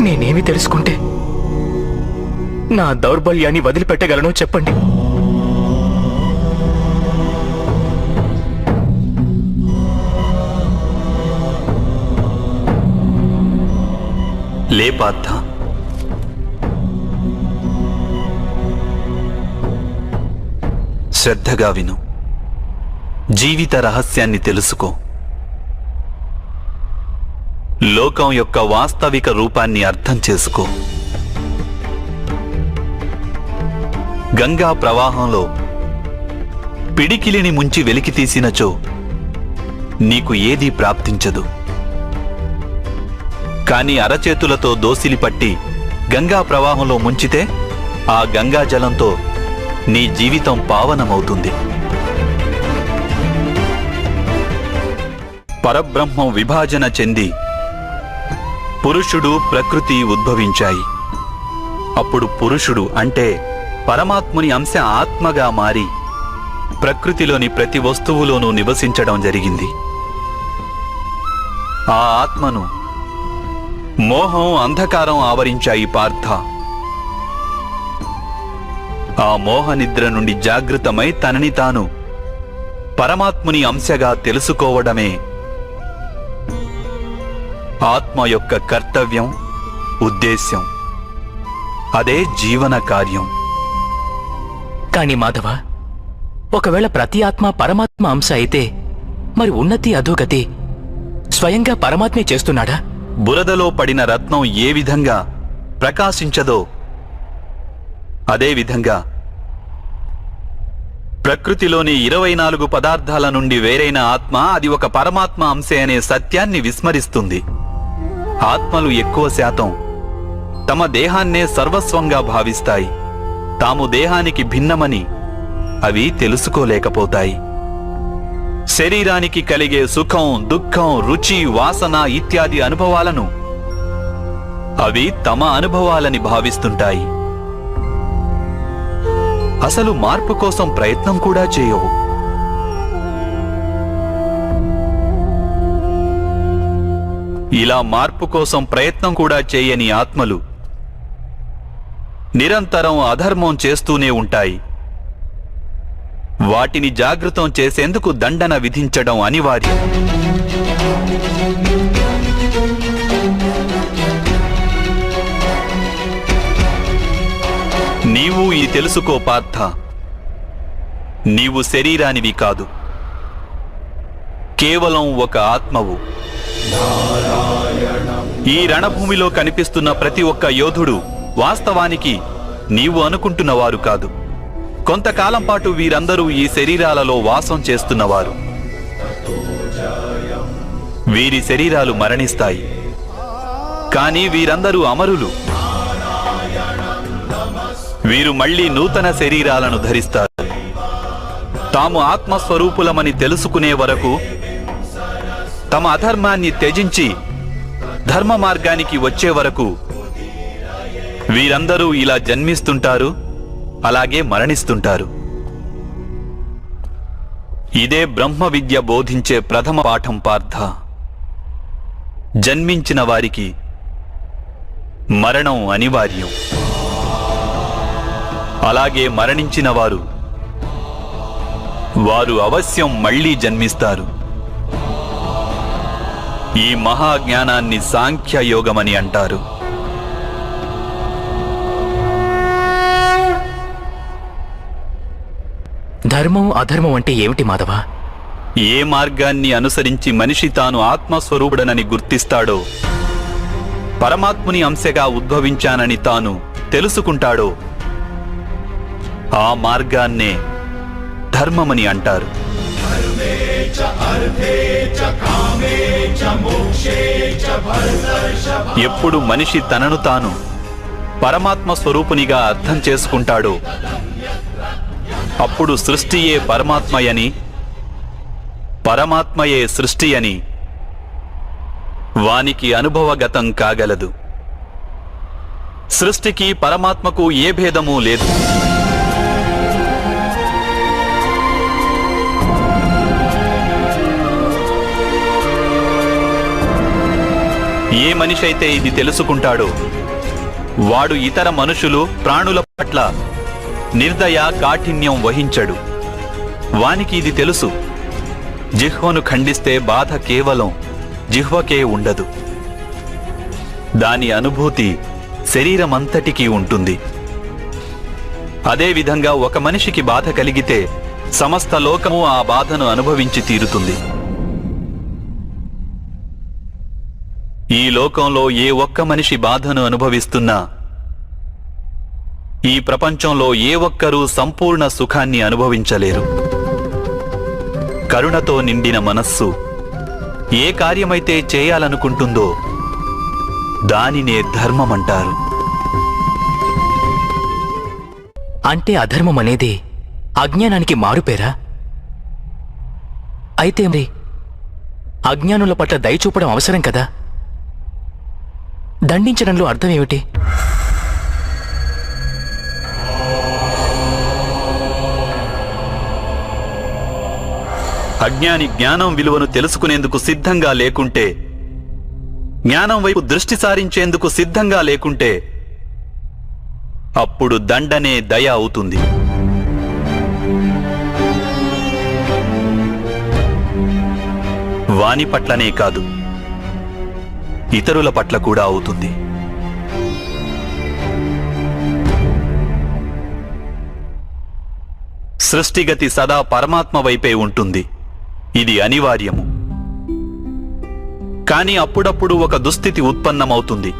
నేనేమి తెలుసుకుంటే నా దౌర్బల్యాన్ని వదిలిపెట్టగలను చెప్పండి. లే పార్థ, శ్రద్ధగా విను. జీవిత రహస్యాన్ని తెలుసుకో. లోకం యొక్క వాస్తవిక రూపాన్ని అర్థం చేసుకో. గంగా ప్రవాహంలో పిడికిలిని ముంచి వెలికి తీసినచో నీకు ఏదీ ప్రాప్తించదు. కాని అరచేతులతో దోసిలి పట్టి గంగా ప్రవాహంలో ముంచితే ఆ గంగా జలంతో నీ జీవితం పావనమవుతుంది. పరబ్రహ్మం విభాజన చెంది పురుషుడు ప్రకృతి ఉద్భవించాయి. అప్పుడు పురుషుడు అంటే పరమాత్ముని అంశ ఆత్మగా మారి ప్రకృతిలోని ప్రతి వస్తువులోనూ నివసించడం జరిగింది. ఆ ఆత్మను మోహం, అంధకారం ఆవరించాయి పార్థ. ఆ మోహనిద్ర నుండి జాగృతమై తనని తాను పరమాత్ముని అంశగా తెలుసుకోవడమే ఆత్మ యొక్క కర్తవ్యం, ఉద్దేశ్యం. అదే జీవన కార్యం. కాని మాధవ, ఒకవేళ ప్రతి ఆత్మ పరమాత్మ అంశ అయితే మరి ఉన్నతి అధోగతి స్వయంగా పరమాత్మే చేస్తున్నాడా? బురదలో పడిన రత్నం ఏ విధంగా ప్రకాశించదో అదే విధంగా ప్రకృతిలోని 24 పదార్థాల నుండి వేరైన ఆత్మ అది ఒక పరమాత్మ అంశే అనే సత్యాన్ని విస్మరిస్తుంది. ఆత్మలు ఎక్కువ శాతం తమ దేహాన్నే సర్వస్వంగా భావిస్తాయి. తాము దేహానికి భిన్నమని అవి తెలుసుకోలేకపోతాయి. శరీరానికి కలిగే సుఖం, దుఃఖం, రుచి, వాసన ఇత్యాది అనుభవాలను అవి తమ అనుభవాలని భావిస్తుంటాయి. అసలు మార్పు కోసం ప్రయత్నం కూడా చేయవు. ఇలా మార్పు కోసం ప్రయత్నం కూడా చేయని ఆత్మలు నిరంతరం అధర్మం చేస్తూనే ఉంటాయి. వాటిని జాగృతం చేసేందుకు దండన విధించడం అనివార్యం. నీవు ఈ తెలుసుకో పార్థ, నీవు శరీరానివి కాదు, కేవలం ఒక ఆత్మవు. ఈ రణభూమిలో కనిపిస్తున్న ప్రతి ఒక్క యోధుడు వాస్తవానికి నీవు అనుకుంటున్నవారు కాదు. కొంతకాలం పాటు వీరందరూ ఈ శరీరాలలో వాసం చేస్తున్నవారు. వీరి శరీరాలు మరణిస్తాయి, కానీ వీరందరూ అమరులు. వీరు మళ్లీ నూతన శరీరాలను ధరిస్తారు. తాము ఆత్మస్వరూపులమని తెలుసుకునే వరకు తమ అధర్మాన్ని త్యజించి ధర్మ మార్గానికి వచ్చే వరకు వీరందరూ ఇలా జన్మిస్తుంటారు, అలాగే మరణిస్తుంటారు. ఇదే బ్రహ్మ విద్య బోధించే ప్రథమ పాఠం పార్థ. జన్మించిన వారికి మరణం అనివార్యం. అలాగే మరణించిన వారు అవశ్యం మళ్లీ జన్మిస్తారు. ఈ మహాజ్ఞానాన్ని సాంఖ్య యోగమని అంటారు. ధర్మం, అధర్మం అంటే ఏమిటి మాధవ? ఏ మార్గాన్ని అనుసరించి మనిషి తాను ఆత్మస్వరూపుడనని గుర్తిస్తాడో, పరమాత్ముని అంశగా ఉద్భవించానని తాను తెలుసుకుంటాడో ఆ మార్గాన్నే ధర్మమని అంటారు. ఎప్పుడు మనిషి తనను తాను పరమాత్మ స్వరూపునిగా అర్థం చేసుకుంటాడో అప్పుడు సృష్టియే పరమాత్మయని, పరమాత్మయే సృష్టి అని వానికి అనుభవగతం కాగలదు. సృష్టికి పరమాత్మకు ఏ భేదమూ లేదు. ఏ మనిషైతే ఇది తెలుసుకుంటాడో వాడు ఇతర మనుషులు, ప్రాణుల పట్ల నిర్దయ, కాఠిన్యం వహించడు. వానికి ఇది తెలుసు, జిహ్వను ఖండిస్తే బాధ కేవలం జిహ్వకే ఉండదు, దాని అనుభూతి శరీరమంతటికీ ఉంటుంది. అదేవిధంగా ఒక మనిషికి బాధ కలిగితే సమస్త లోకము ఆ బాధను అనుభవించి తీరుతుంది. ఈ లోకంలో ఏ ఒక్క మనిషి బాధను అనుభవిస్తున్నా ఈ ప్రపంచంలో ఏ ఒక్కరూ సంపూర్ణ సుఖాన్ని అనుభవించలేరు. కరుణతో నిండిన మనస్సు ఏ కార్యమైతే చేయాలనుకుంటుందో దానినే ధర్మమంటారు. అంటే అధర్మం అనేది అజ్ఞానానికి మారుపేరా? అయితే మరి అజ్ఞానుల పట్ల దయ చూపడం అవసరం కదా? దండించడంలో అర్థం ఏమిటి? అజ్ఞాని జ్ఞానం విలువను తెలుసుకునేందుకు సిద్ధంగా లేకుంటే, జ్ఞానం వైపు దృష్టి సారించేందుకు సిద్ధంగా లేకుంటే అప్పుడు దండనే దయ అవుతుంది. వాని పట్లనే కాదు, ఇతరుల పట్ల కూడా అవుతుంది. సృష్టిగతి సదా పరమాత్మ వైపే ఉంటుంది, ఇది అనివార్యము. కానీ అప్పుడప్పుడు ఒక దుస్థితి ఉత్పన్నమవుతుంది.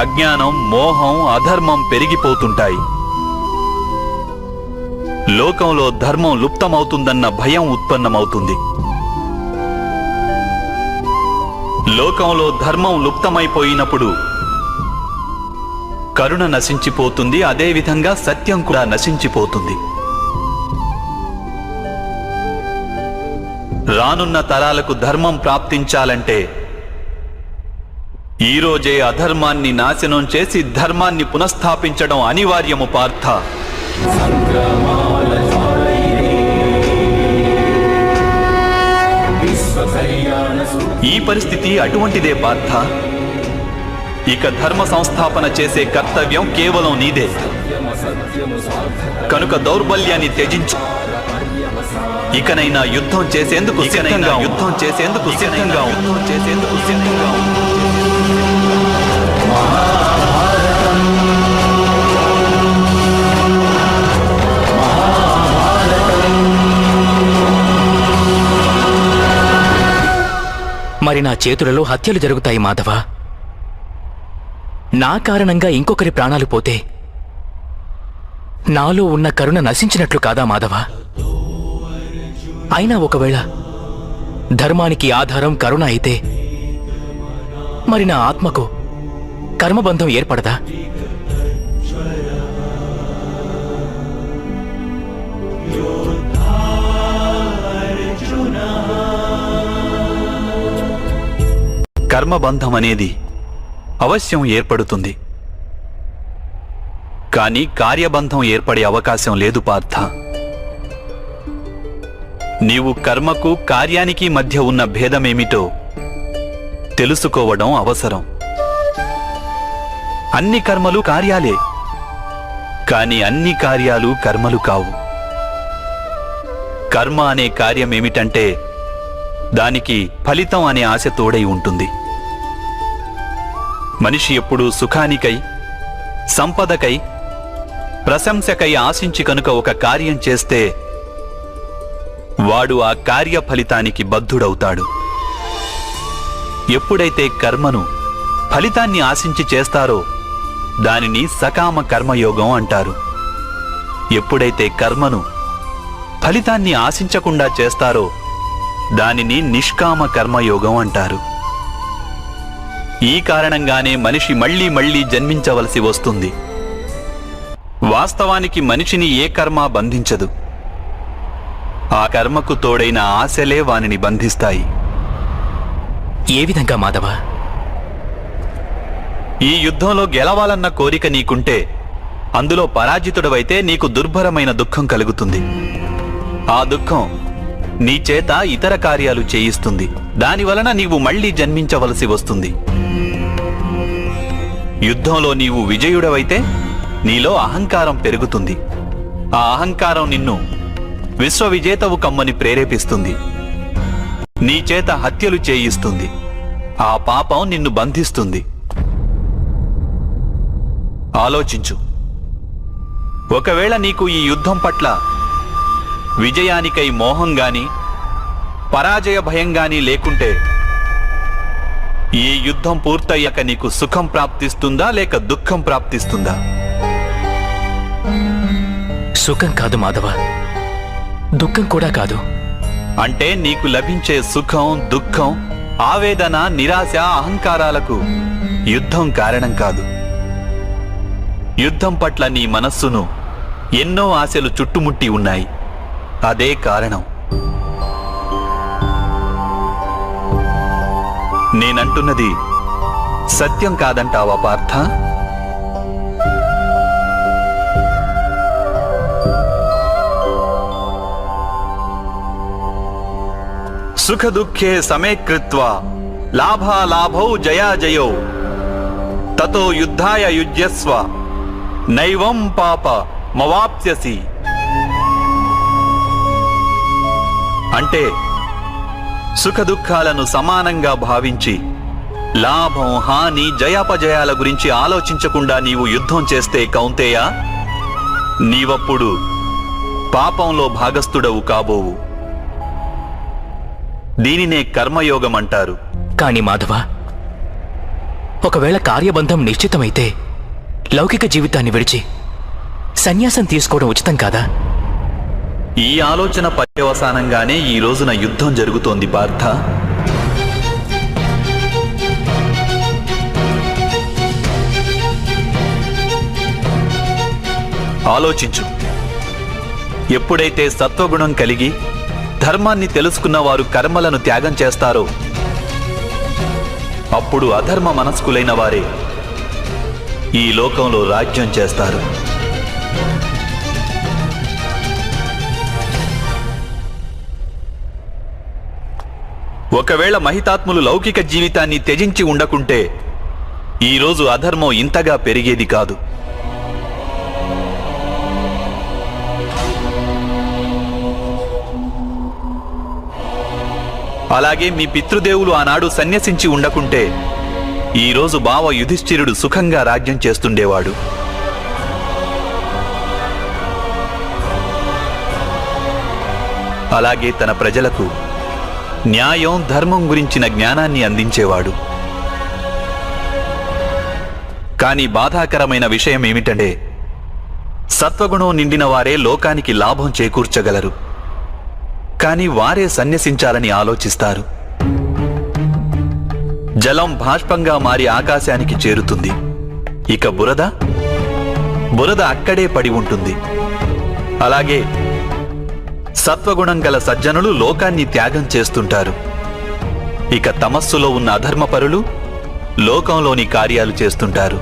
అజ్ఞానం, మోహం, అధర్మం పెరిగిపోతుంటాయి. లోకంలో ధర్మం లుప్తమవుతుందన్న భయం ఉత్పన్నమవుతుంది. లోకంలో ధర్మం లుప్తమైపోయినప్పుడు కరుణ నశించిపోతుంది, అదేవిధంగా సత్యం కూడా నశించిపోతుంది. రానున్న తరాలకు ధర్మం ప్రాప్తించాలంటే ఈరోజే అధర్మాన్ని నాశనం చేసి ధర్మాన్ని పునఃస్థాపించడం అనివార్యము పార్థ. ఈ పరిస్థితి అటువంటిదే పార్థ. ఇక ధర్మ సంస్థాపన చేసే కర్తవ్యం కేవలం నీదే. కనుక దౌర్బల్యాన్ని త్యజించు. ఇకనైనా యుద్ధం చేసేందుకు సిద్ధంగా మరి నా చేతులలో హత్యలు జరుగుతాయి మాధవ. నా కారణంగా ఇంకొకరి ప్రాణాలు పోతే నాలో ఉన్న కరుణ నశించినట్లు కాదా మాధవ? అయినా ఒకవేళ ధర్మానికి ఆధారం కరుణ అయితే మరి నా ఆత్మకు కర్మబంధం ఏర్పడదా? కర్మబంధం అనేది అవశ్యం ఏర్పడుతుంది, కానీ కార్యబంధం ఏర్పడే అవకాశం లేదు పార్థ. నీవు కర్మకు, కార్యానికి మధ్య ఉన్న భేదమేమిటో తెలుసుకోవడం అవసరం. అన్ని కర్మలు కార్యాలే, కాని అన్ని కార్యాలు కర్మలు కావు. కర్మ అనే కార్యమేమిటంటే దానికి ఫలితం అనే ఆశ తోడై ఉంటుంది. మనిషి ఎప్పుడూ సుఖానికై, సంపదకై, ప్రశంసకై ఆశించి కనుక ఒక కార్యం చేస్తే వాడు ఆ కార్య ఫలితానికి బద్ధుడవుతాడు. ఎప్పుడైతే కర్మను, ఫలితాన్ని ఆశించి చేస్తారో దానిని సకామ కర్మయోగం అంటారు. ఎప్పుడైతే కర్మను, ఫలితాన్ని ఆశించకుండా చేస్తారో దానిని నిష్కామ కర్మయోగం అంటారు. ఈ కారణంగానే మనిషి మళ్లీ మళ్లీ జన్మించవలసి వస్తుంది. వాస్తవానికి మనిషిని ఏ కర్మ బంధించదు, ఆ కర్మకు తోడైన ఆశలే వానిని బంధిస్తాయి. ఏ విధంగా మాధవ? ఈ యుద్ధంలో గెలవాలన్న కోరిక నీకుంటే అందులో పరాజితుడవైతే నీకు దుర్భరమైన దుఃఖం కలుగుతుంది. ఆ దుఃఖం నీ చేత ఇతర కార్యాలు చేయిస్తుంది. దానివలన నీవు మళ్లీ జన్మించవలసి వస్తుంది. యుద్ధంలో నీవు విజయుడవైతే నీలో అహంకారం పెరుగుతుంది. ఆ అహంకారం నిన్ను విశ్వవిజేతవు కమ్మని ప్రేరేపిస్తుంది. నీ చేత హత్యలు చేయిస్తుంది. ఆ పాపం నిన్ను బంధిస్తుంది. ఆలోచించు. ఒకవేళ నీకు ఈ యుద్ధం పట్ల విజయానికై మోహం గాని పరాజయ భయం గాని లేకుంటే ఈ యుద్ధం పూర్తయ్యాక నీకు సుఖం ప్రాప్తిస్తుందా లేక దుఃఖం ప్రాప్తిస్తుందా? సుఖం కాదు మాధవ, దుఃఖం కూడా కాదు. అంటే నీకు లభించే సుఖం, దుఃఖం, ఆవేదన, నిరాశ, అహంకారాలకు యుద్ధం కారణం కాదు. యుద్ధం పట్ల నీ మనస్సును ఎన్నో ఆశలు చుట్టుముట్టి ఉన్నాయి. అదే కారణం. నేనంటున్నది సత్యం కాదంటావా పార్థ? సుఖ దుఃఖే సమే కృత్వా లాభాలాభౌ జయాజయౌ తతో యుద్ధాయ యుజ్యస్వ నైవం పాప మవాప్స్యసి. అంటే సుఖ దుఃఖాలను సమానంగా భావించి లాభం, హాని, జయాపజయాల గురించి ఆలోచించకుండా నీవు యుద్ధం చేస్తే కౌంతేయ, నీవప్పుడు పాపంలో భాగస్థుడవు కాబోవు. దీనినే కర్మయోగం అంటారు. కాని మాధవ, ఒకవేళ కార్యబంధం నిశ్చితమైతే లౌకిక జీవితాన్ని విడిచి సన్యాసం తీసుకోవడం ఉచితం కాదా? ఈ ఆలోచన పర్యవసానంగానే ఈ రోజున యుద్ధం జరుగుతోంది పార్థ. ఆలోచించు. ఎప్పుడైతే సత్వగుణం కలిగి ధర్మాన్ని తెలుసుకున్న వారు కర్మలను త్యాగం చేస్తారో అప్పుడు అధర్మ మనస్కులైన వారే ఈ లోకంలో రాజ్యం చేస్తారు. ఒకవేళ మహితాత్ములు లౌకిక జీవితాన్ని త్యజించి ఉండకుంటే ఈరోజు అధర్మం ఇంతగా పెరిగేది కాదు. అలాగే మీ పితృదేవులు ఆనాడు సన్యసించి ఉండకుంటే ఈరోజు బావ యుధిష్ఠిరుడు సుఖంగా రాజ్యం చేస్తుండేవాడు. అలాగే తన ప్రజలకు న్యాయం, ధర్మం గురించిన జ్ఞానాన్ని అందించేవాడు. కానీ బాధాకరమైన విషయం ఏమిటంటే సత్వగుణం నిండిన వారే లోకానికి లాభం చేకూర్చగలరు. కానీ వారే సన్యసించాలని ఆలోచిస్తారు. జలం బాష్పంగా మారి ఆకాశానికి చేరుతుంది. ఇక బురద అక్కడే పడి ఉంటుంది. అలాగే సత్వగుణం గల సజ్జనులు లోకాన్ని త్యాగం చేస్తుంటారు. ఇక తమస్సులో ఉన్న అధర్మపరులు లోకంలోని కార్యాలు చేస్తుంటారు.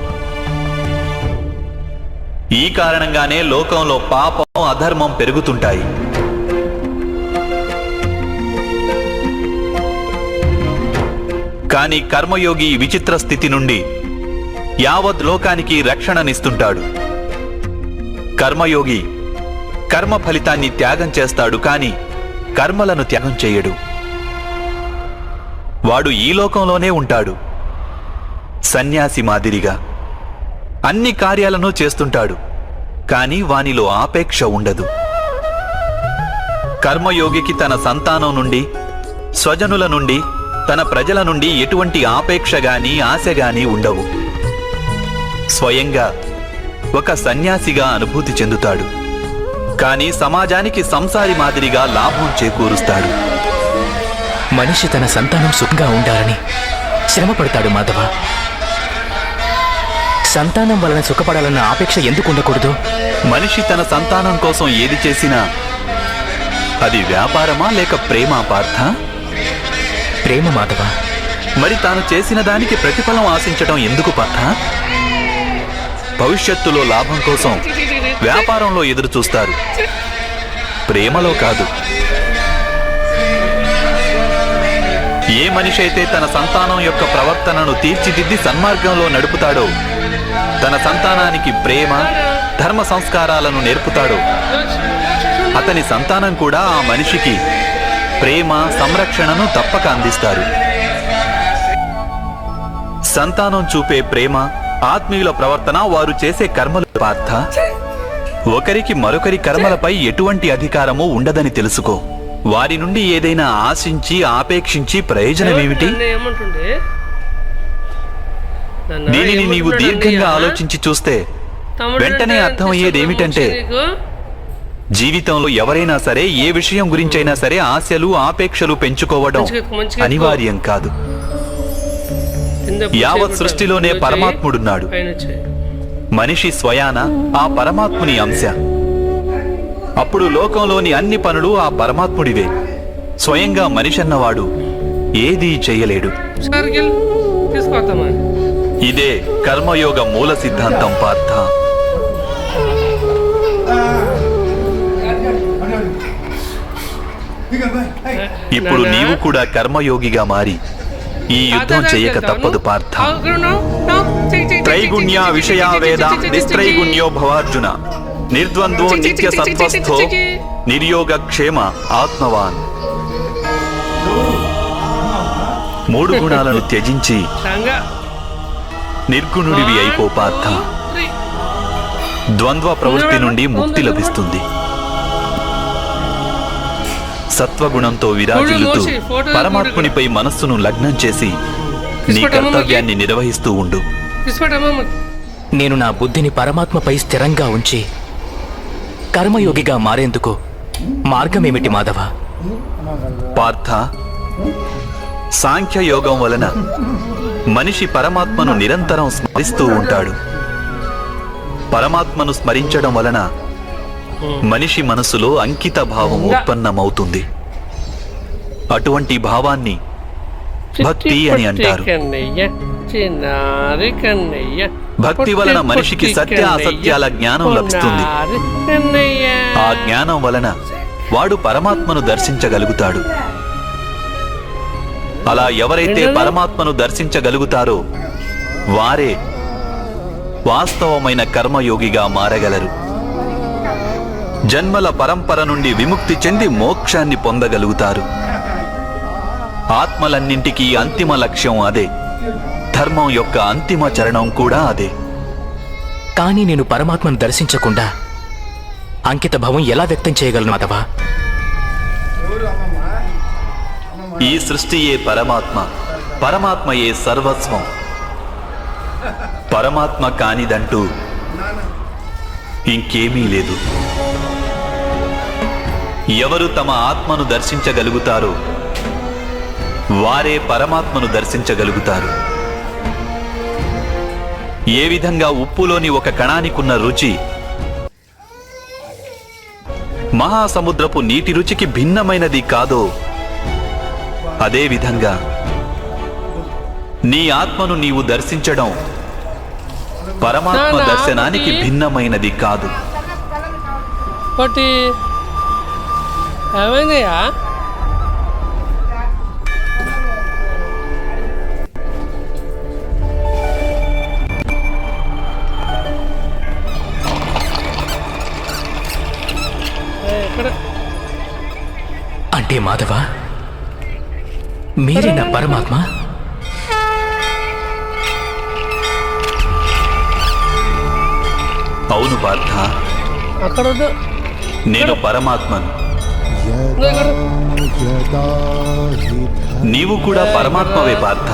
ఈ కారణంగానే లోకంలో పాపం, అధర్మం పెరుగుతుంటాయి. కానీ కర్మయోగి ఈ విచిత్ర స్థితి నుండి యావత్ లోకానికి రక్షణనిస్తుంటాడు. కర్మయోగి కర్మ ఫలితాన్ని త్యాగం చేస్తాడు, కానీ కర్మలను త్యాగం చేయడు. వాడు ఈ లోకంలోనే ఉంటాడు. సన్యాసి మాదిరిగా అన్ని కార్యాలను చేస్తుంటాడు, కానీ వానిలో ఆపేక్ష ఉండదు. కర్మయోగికి తన సంతానం నుండి, స్వజనుల నుండి, తన ప్రజల నుండి ఎటువంటి ఆపేక్ష గాని, ఆశ గాని ఉండవు. స్వయంగా ఒక సన్యాసిగా అనుభూతి చెందుతాడు, కానీ సమాజానికి సంసారి మాదిరిగా లాభం చేకూరుస్తాడు. మనిషి తన సంతానం సుఖంగా ఉండాలని శ్రమ పడతాడు మాధవ. సంతానం వలన సుఖపడాలన్న ఆపేక్ష ఎందుకు ఉండకూడదు? మనిషి తన సంతానం కోసం ఏది చేసినా అది వ్యాపారమా లేక ప్రేమ పార్థ? ప్రేమ మాధవ. మరి తాను చేసిన దానికి ప్రతిఫలం ఆశించడం ఎందుకు పార్థ? భవిష్యత్తులో లాభం కోసం వ్యాపారంలో ఎదురు చూస్తారు, ప్రేమలో కాదు. ఏ మనిషి అయితే తన సంతానం యొక్క ప్రవర్తనను తీర్చిదిద్ది సన్మార్గంలో నడుపుతాడో, తన సంతానానికి ప్రేమ ధర్మ సంస్కారాలను నేర్పుతాడో, అతని సంతానం కూడా ఆ మనిషికి ప్రేమ సంరక్షణను తప్పక అందిస్తారు. సంతానం చూపే ప్రేమ, ఆత్మీయుల ప్రవర్తన, వారు చేసే కర్మలు పార్థ. ఒకరికి మరొకరి కర్మలపై ఎటువంటి అధికారము ఉండదని తెలుసుకో. వారి నుండి ఏదైనా ఆశించి ఆపేక్షించి ప్రయోజనమేమిటి? దీనిని నీవు దీర్ఘంగా ఆలోచించి చూస్తే వెంటనే అర్థమయ్యేదేమిటంటే, జీవితంలో ఎవరైనా సరే ఏ విషయం గురించైనా సరే ఆశలు ఆపేక్షలు పెంచుకోవడం అనివార్యం కాదు. యావత్ సృష్టిలోనే పరమాత్ముడున్నాడు. మనిషి స్వయాన ఆ పరమాత్ముని అంశ. అప్పుడు లోకంలోని అన్ని పనులు ఆ పరమాత్ముడివే. స్వయంగా మనిషి అన్నవాడు ఏదీ చెయ్యలేడు. ఇదే కర్మయోగ మూల సిద్ధాంతం పార్థ. ఇప్పుడు నీవు కూడా కర్మయోగిగా మారి ఈ యుద్ధం చేయక తప్పదు పార్థ. త్రైగుణ్య విషయా వేద నిస్త్రైగుణ్యో భవార్జున, నిర్ద్వంద్వో నిత్య సత్వస్థో నిర్యోగ క్షేమ ఆత్మవాన్. 3 గుణాలను త్యజించి నిర్గుణుడివి అయిపో పార్థ. ద్వంద్వ ప్రవృత్తి నుండి ముక్తి లభిస్తుంది. సత్వగుణంతో విరాజిల్లుతూ పరమాత్మునిపై మనస్సును లగ్నం చేసి నీ కర్తవ్యాన్ని నిర్వహిస్తూ ఉండు. నేను నా బుద్ధిని పరమాత్మపై స్థిరంగా ఉంచి కర్మయోగిగా మారేందుకు మార్గమేమిటి మాధవ? పార్థ, సాంఖ్యయోగం వలన మనిషి పరమాత్మను నిరంతరం స్మరిస్తూ ఉంటాడు. పరమాత్మను స్మరించడం వలన మనిషి మనసులో అంకిత భావం ఉత్పన్నమవుతుంది. అటువంటి భావాన్ని భక్తి అని అంటారు. భక్తి వలన మనిషికి సత్య అసత్యాల జ్ఞానం లభిస్తుంది. ఆ జ్ఞానం వలన వాడు పరమాత్మను దర్శించగలుగుతాడు. అలా ఎవరైతే పరమాత్మను దర్శించగలుగుతారో వారే వాస్తవమైన కర్మయోగిగా మారగలరు. జన్మల పరంపర నుండి విముక్తి చెంది మోక్షాన్ని పొందగలుగుతారు. ఆత్మలన్నింటికీ అంతిమ లక్ష్యం అదే. ధర్మం యొక్క అంతిమ చరణం కూడా అదే. కానీ నేను పరమాత్మను దర్శించకుండా అంకిత భావం ఎలా వ్యక్తం చేయగలను మాధవ? ఈ సృష్టియే పరమాత్మ, పరమాత్మయే సర్వస్వం. పరమాత్మ కానిదంటూ ఇంకేమీ లేదు. ఎవరు తమ ఆత్మను దర్శించగలుగుతారో వారే పరమాత్మను దర్శించగలుగుతారు. ఏ విధంగా ఉప్పులోని ఒక కణానికున్న రుచి మహాసముద్రపు నీటి రుచికి భిన్నమైనది కాదో, అదే విధంగా నీ ఆత్మను నీవు దర్శించడం పరమాత్మ దర్శనానికి భిన్నమైనది కాదు. ఏమైందయ్యా? అంటే మాధవ, మీరే నా పరమాత్మ? అవును పార్థ, నేను పరమాత్మను. నీవు కూడా పరమాత్మవే పార్థ.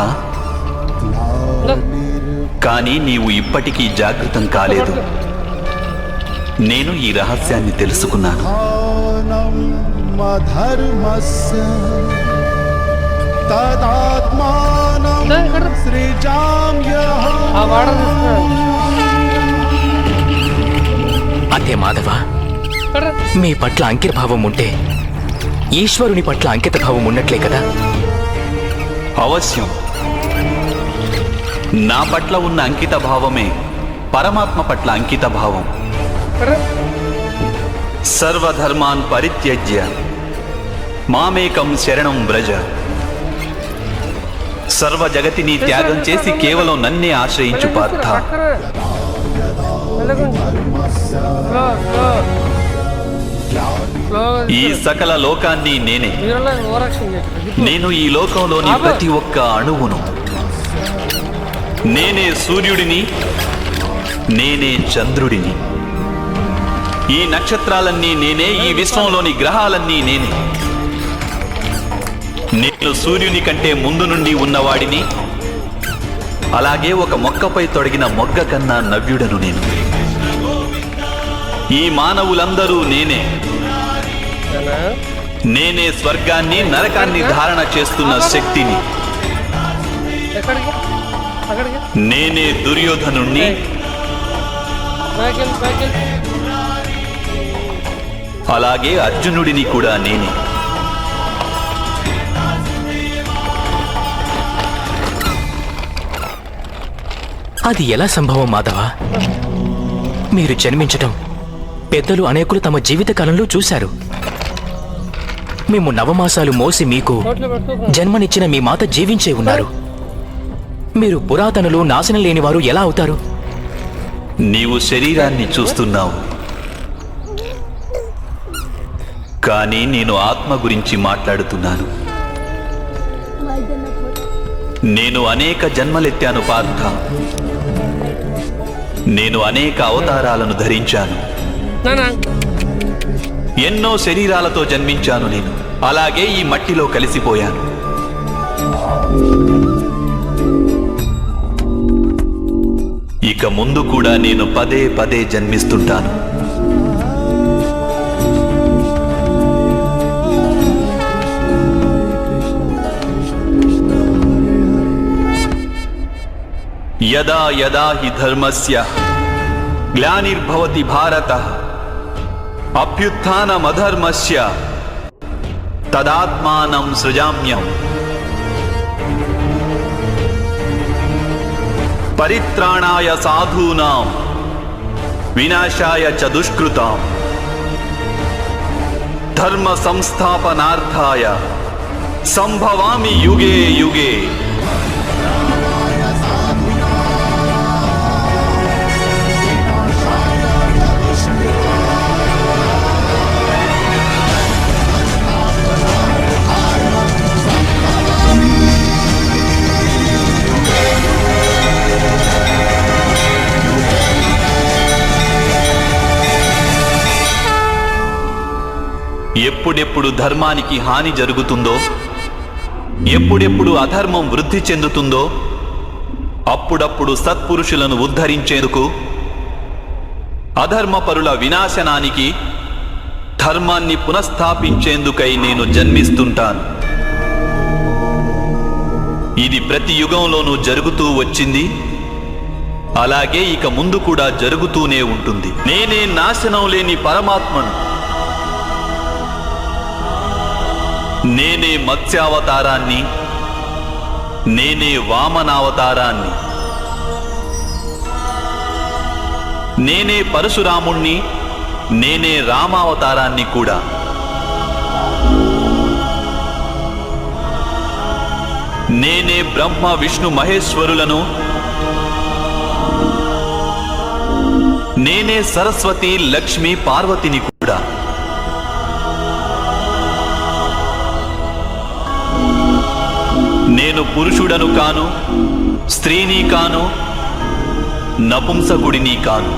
కానీ నీవు ఇప్పటికీ జాగృతం కాలేదు. నేను ఈ రహస్యాన్ని తెలుసుకున్నాను. అంతే మాధవ, మీ పట్ల అంకితభావం ఉంటే ఈశ్వరుని పట్ల అంకిత భావం ఉన్నట్లే కదా? అవశ్యం. నా పట్ల ఉన్న అంకిత భావమే పరమాత్మ పట్ల అంకిత భావం. సర్వధర్మాన్ పరిత్యజ్య మామేకం శరణం వ్రజ. సర్వ జగతిని త్యాగం చేసి కేవలం నన్నే ఆశ్రయించు పార్థ. ఈ సకల లోకాన్ని నేనే. నేను ఈ లోకంలోని ప్రతి ఒక్క అణువును. నేనే సూర్యుడిని, నేనే చంద్రుడిని. ఈ నక్షత్రాలన్నీ నేనే, ఈ విశ్వంలోని గ్రహాలన్నీ నేనే. నేను సూర్యుని కంటే ముందు నుండి ఉన్నవాడిని. అలాగే ఒక మొక్కపై తొడిగిన మొగ్గ కన్నా నవ్యుడను నేను. ఈ మానవులందరూ నేనే. నేనే స్వర్గాన్ని నరకాన్ని ధారణ చేస్తున్న శక్తిని. నేనే దుర్యోధనుణ్ణి. అలాగే అర్జునుడిని కూడా నేనే. అది ఎలా సంభవం మాధవ? మీరు జన్మించటం పెద్దలు అనేకులు తమ జీవితకాలంలో చూశారు. మేము నవమాసాలు మోసి మీకు జన్మనిచ్చిన మీ మాత జీవించే ఉన్నారు. మీరు పురాతనులు, నాశనం లేనివారు ఎలా అవుతారు? నీవు శరీరాన్ని చూస్తున్నావు, కానీ నేను ఆత్మ గురించి మాట్లాడుతున్నాను. నేను అనేక జన్మలెత్తాను పార్థ. నేను అనేక అవతారాలను ధరించాను. ఎన్నో శరీరాలతో జన్మించాను నేను. అలాగే ఈ మట్టిలో కలిసిపోయాను. ఇక ముందు కూడా నేను పదే పదే జన్మిస్తుంటాను. యదా యదా హి ధర్మస్య గ్లానిర్భవతి భారతః అభ్యుత్థానమధర్మస్య తదాత్మానం సృజామ్యం. పరిత్రాణాయ సాధూనాం వినాశాయ చ దుష్కృతాం ధర్మ సంస్థాపనార్థాయ సంభవామి యుగే యుగే. ఎప్పుడెప్పుడు ధర్మానికి హాని జరుగుతుందో, ఎప్పుడెప్పుడు అధర్మం వృద్ధి చెందుతుందో, అప్పుడప్పుడు సత్పురుషులను ఉద్ధరించేందుకు, అధర్మపరుల వినాశనానికి, ధర్మాన్ని పునఃస్థాపించేందుకై నేను జన్మిస్తుంటాను. ఇది ప్రతి యుగంలోనూ జరుగుతూ వచ్చింది. అలాగే ఇక ముందు కూడా జరుగుతూనే ఉంటుంది. నేనే నాశనం లేని పరమాత్మను. నేనే మత్స్యావతారాన్ని, నేనే వామనావతారాన్ని, నేనే పరశురాముణ్ణి, నేనే రామావతారాన్ని కూడా. నేనే బ్రహ్మ విష్ణు మహేశ్వరులను, నేనే సరస్వతి లక్ష్మి పార్వతిని కూడా. నేను పురుషుడను కాను, స్త్రీని కాను, నపుంసకుడిని కాను.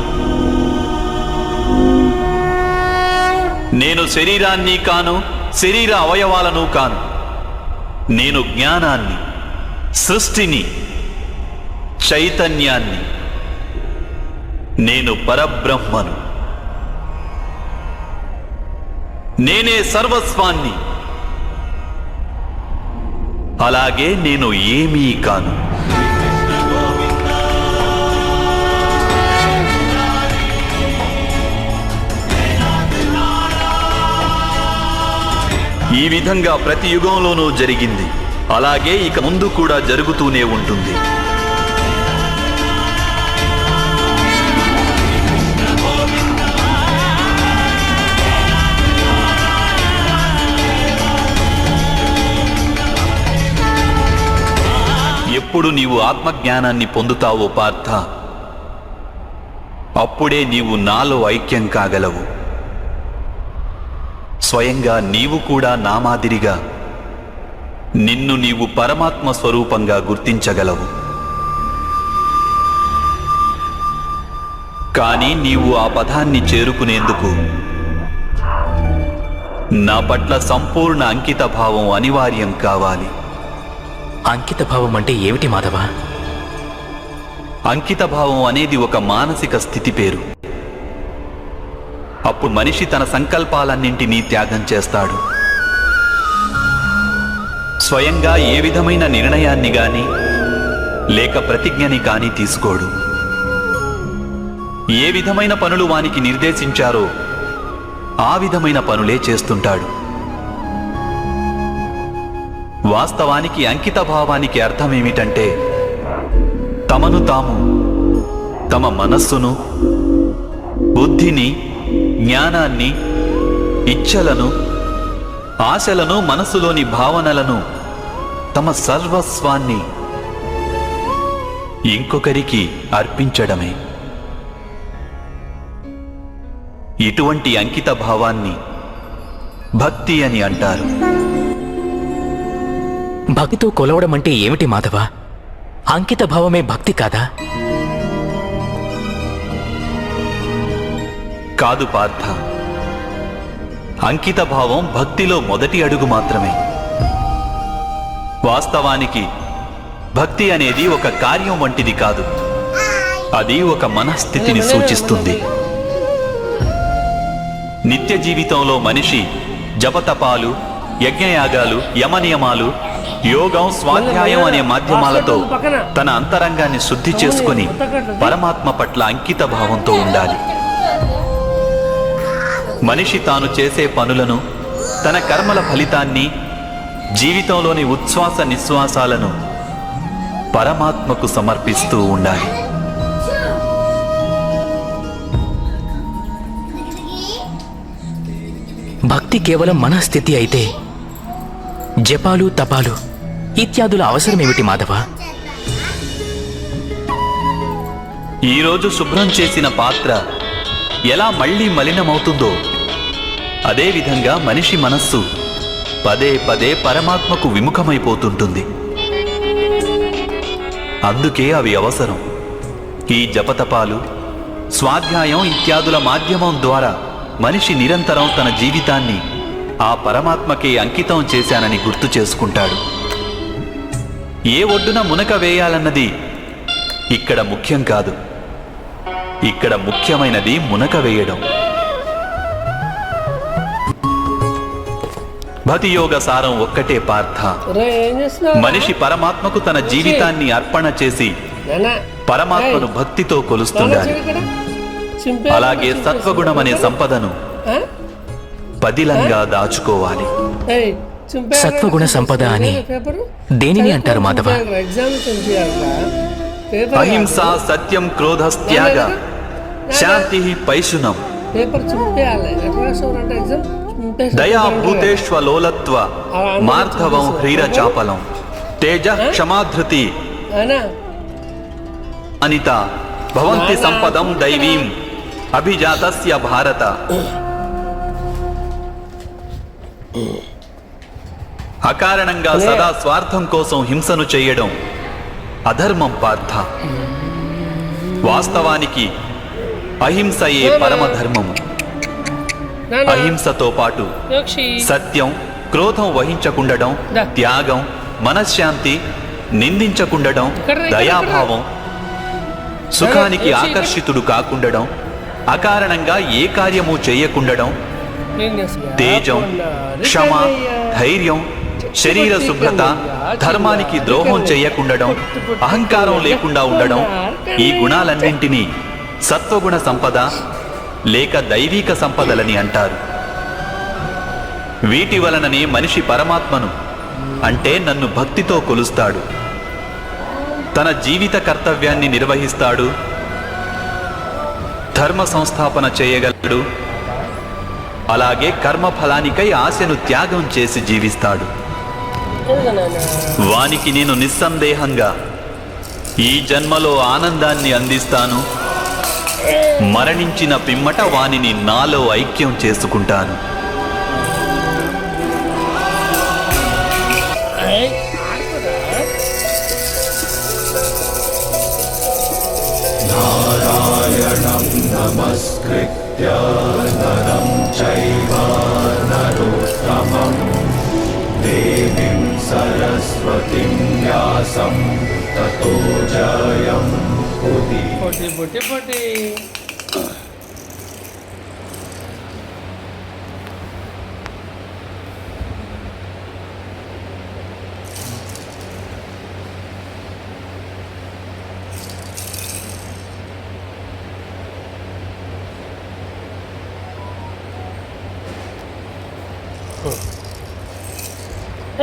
నేను శరీరాన్ని కాను, శరీర అవయవాలను కాను. నేను జ్ఞానాన్ని, సృష్టిని, చైతన్యాన్ని. నేను పరబ్రహ్మను. నేనే సర్వస్వాన్ని. అలాగే నేను ఏమీ కాను. ఈ విధంగా ప్రతి యుగంలోనూ జరిగింది. అలాగే ఇక ముందు కూడా జరుగుతూనే ఉంటుంది. ఎప్పుడు నీవు ఆత్మజ్ఞానాన్ని పొందుతావో పార్థ, అప్పుడే నీవు నాలో ఐక్యం కాగలవు. స్వయంగా నీవు కూడా నా మాదిరిగా నిన్ను నీవు పరమాత్మ స్వరూపంగా గుర్తించగలవు. కానీ నీవు ఆ పదాన్ని చేరుకునేందుకు నా పట్ల సంపూర్ణ అంకిత భావం అనివార్యం కావాలి. అంకిత భావం అంటే ఏమిటి మాధవ? అంకిత భావం అనేది ఒక మానసిక స్థితి పేరు. అప్పుడు మనిషి తన సంకల్పాలన్నింటినీ త్యాగం చేస్తాడు. స్వయంగా ఏ విధమైన నిర్ణయాన్ని గాని లేక ప్రతిజ్ఞని కాని తీసుకోడు. ఏ విధమైన పనులు వానికి నిర్దేశించారో ఆ విధమైన పనులే చేస్తుంటాడు. వాస్తవానికి అంకిత భావానికి అర్థమేమిటంటే తమను తాము, తమ మనస్సును, బుద్ధిని, జ్ఞానాన్ని, ఇచ్ఛలను, ఆశలను, మనస్సులోని భావనలను, తమ సర్వస్వాన్ని ఇంకొకరికి అర్పించడమే. ఇటువంటి అంకిత భావాన్ని భక్తి అని అంటారు. భక్తితో కొలవడం అంటే ఏమిటి మాధవ? అంకిత భావమే భక్తి కాదా? కాదు పార్థ, అంకిత భావం భక్తిలో మొదటి అడుగు మాత్రమే. వాస్తవానికి భక్తి అనేది ఒక కార్యం వంటిది కాదు, అది ఒక మనస్థితిని సూచిస్తుంది. నిత్య జీవితంలో మనిషి జపతపాలు, యజ్ఞయాగాలు, యమనియమాలు, యోగం, స్వాధ్యాయం అనే మాధ్యమాలతో తన అంతరంగాన్ని శుద్ధి చేసుకుని పరమాత్మ పట్ల అంకిత భావంతో ఉండాలి. మనిషి తాను చేసే పనులను, తన కర్మల ఫలితాన్ని, జీవితంలోని ఉచ్ఛ్వాస నిశ్వాసాలను పరమాత్మకు సమర్పిస్తూ ఉండాలి. భక్తి కేవలం మనస్థితి అయితే జపాలు, తపాలు ఇత్యాదుల అవసరమేమిటి మాధవ? ఈరోజు శుభ్రం చేసిన పాత్ర ఎలా మళ్ళీ మలినమవుతుందో అదేవిధంగా మనిషి మనస్సు పదే పదే పరమాత్మకు విముఖమైపోతుంటుంది. అందుకే అవి అవసరం. ఈ జపతపాలు, స్వాధ్యాయం ఇత్యాదుల మాధ్యమం ద్వారా మనిషి నిరంతరం తన జీవితాన్ని ఆ పరమాత్మకే అంకితం చేశానని గుర్తు చేసుకుంటాడు. ఏ ఒడ్డున మునక వేయాలన్నది ఇక్కడ ముఖ్యం కాదు. ఇక్కడ ముఖ్యమైనది మునక వేయడం. భక్తియోగ సారం ఒక్కటే పార్థ. మనిషి పరమాత్మకు తన జీవితాన్ని అర్పణ చేసి పరమాత్మను భక్తితో కొలుస్తుండాలి. అలాగే సత్వగుణం అనే సంపదను పదిలంగా దాచుకోవాలి. సత్వగుణ సంపద అని దేనిని అంటారు మాధవ? అహింస, సత్యం, క్రోధస్త్యాగ, శాంతి, పైశునం, దయా, భూతేష్వలోలత్వ, మార్ధవం, హ్రీరచాపలం, తేజ, క్షమాధృతి, అనిత భవంతి సంపదం దైవీం అభిజాతస్య భారత. అకారణంగా సదా స్వార్థం కోసం హింసను చేయడం అధర్మం పార్థ. వాస్తవానికి అహింసయే పరమధర్మము. అహింసతో పాటు సత్యం, క్రోధం వహించకుండడం, త్యాగం, మనశ్శాంతి, నిందించకుండడం, దయాభావం, సుఖానికి ఆకర్షితుడు కాకుండడం, అకారణంగా ఏ కార్యము చేయకుండడం, తేజం, క్షమ, ధైర్యం, శరీర శుభ్రత, ధర్మానికి ద్రోహం చేయకుండడం, అహంకారం లేకుండా ఉండడం, ఈ గుణాలన్నింటినీ సత్వగుణ సంపద లేక దైవిక సంపదలని అంటారు. వీటి వలననే మనిషి పరమాత్మను అంటే నన్ను భక్తితో కొలుస్తాడు. తన జీవిత కర్తవ్యాన్ని నిర్వహిస్తాడు, ధర్మ సంస్థాపన చేయగలడు, అలాగే కర్మఫలానికై ఆశను త్యాగం చేసి జీవిస్తాడు. వానికి నేను నిస్సందేహంగా ఈ జన్మలో ఆనందాన్ని అందిస్తాను, మరణించిన పిమ్మట వానిని నాలో ఐక్యం చేసుకుంటాను. నారాయణం నమస్కృత్య నరం చైవ నరోత్తమం దేవీం సరస్వతిం వ్యాసం తతో జయం పొట్టి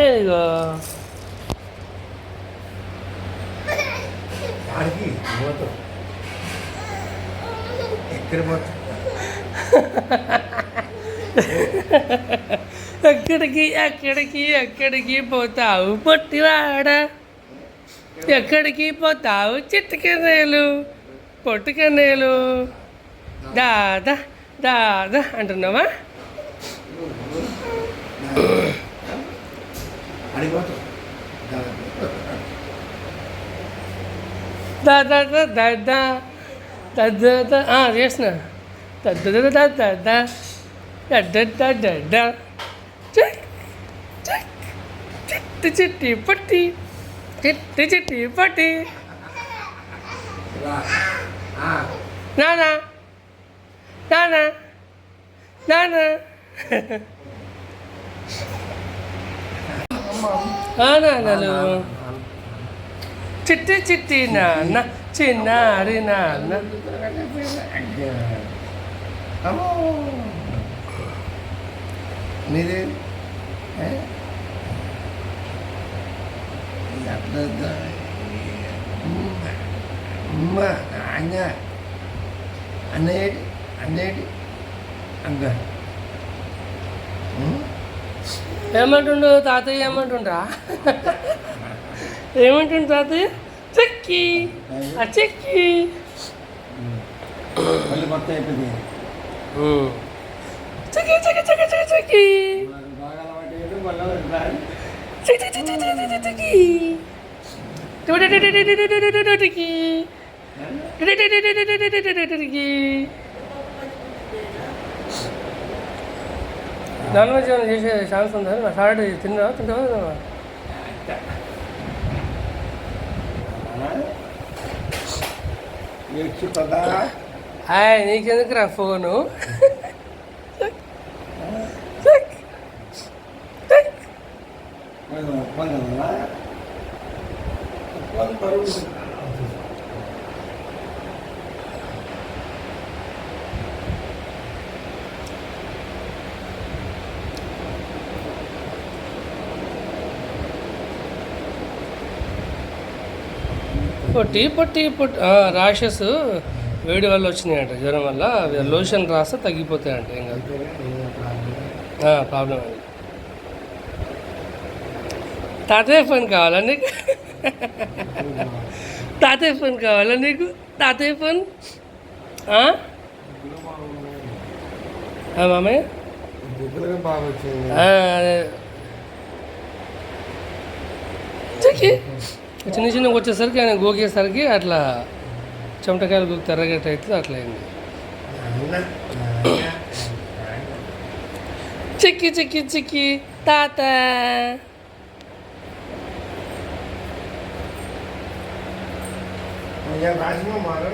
ఇదిగో ఎక్కడికి పోతావు పొట్టివాడా? ఎక్కడికి పోతావు చిట్టుకన్నేలు పొట్టుకన్నేలు? దాదా దాదా అంటున్నావా? దాదా దాదా దాదా చేసిన దాదా దాదా దాదా చిట్టి చిట్టి పట్టి చిట్టి చిట్టి పట్టి నానా నానా నానా నాన్నలు చిట్టి చిట్టి నాన్న చిన్నారి నాన్న మీరే అమ్మ అన్న అన్నయ్యేటి అన్నయ్యేటి అంత ఏమంటుండు తాతయ్య? ఏమంటుండ్రా? ఏమంటుండు తాతయ్య? చెక్కి ఆ చెక్కి మళ్ళీ కొత్త అయిపోయింది. చెక్కి చెక్కి చెక్కి చెక్కి చెక్కి బాగా అలవాటు అయ్యాడు మళ్ళీ చెక్కి చెక్కి చెక్కి చెక్కి నాన్ వెజ్ ఏమైనా చేసే ఛాన్స్ ఉందా? సాటర్డే తింటావా? నీకెందుకురా ఫోను? పొట్టి ర్యాషెస్ వేడి వల్ల వచ్చినాయంట, జ్వరం వల్ల. లోషన్ రాస్తే తగ్గిపోతాయంట. ఏం కాదు, ప్రాబ్లం అది. తాతయ్య ఫోన్ కావాలా నీకు? తాతయ్య ఫోన్ కావాలా నీకు? తాతయ్య ఫోన్ మామయ్య అదే చిన్న చిన్నగా వచ్చేసరికి ఆయన గోకేసరికి అట్లా చెమటకాయలు గోకి తెరగట్టు అవుతుంది. అట్లా అయింది. చిక్కి చిక్కి చిక్కి తాత రాసిన మారు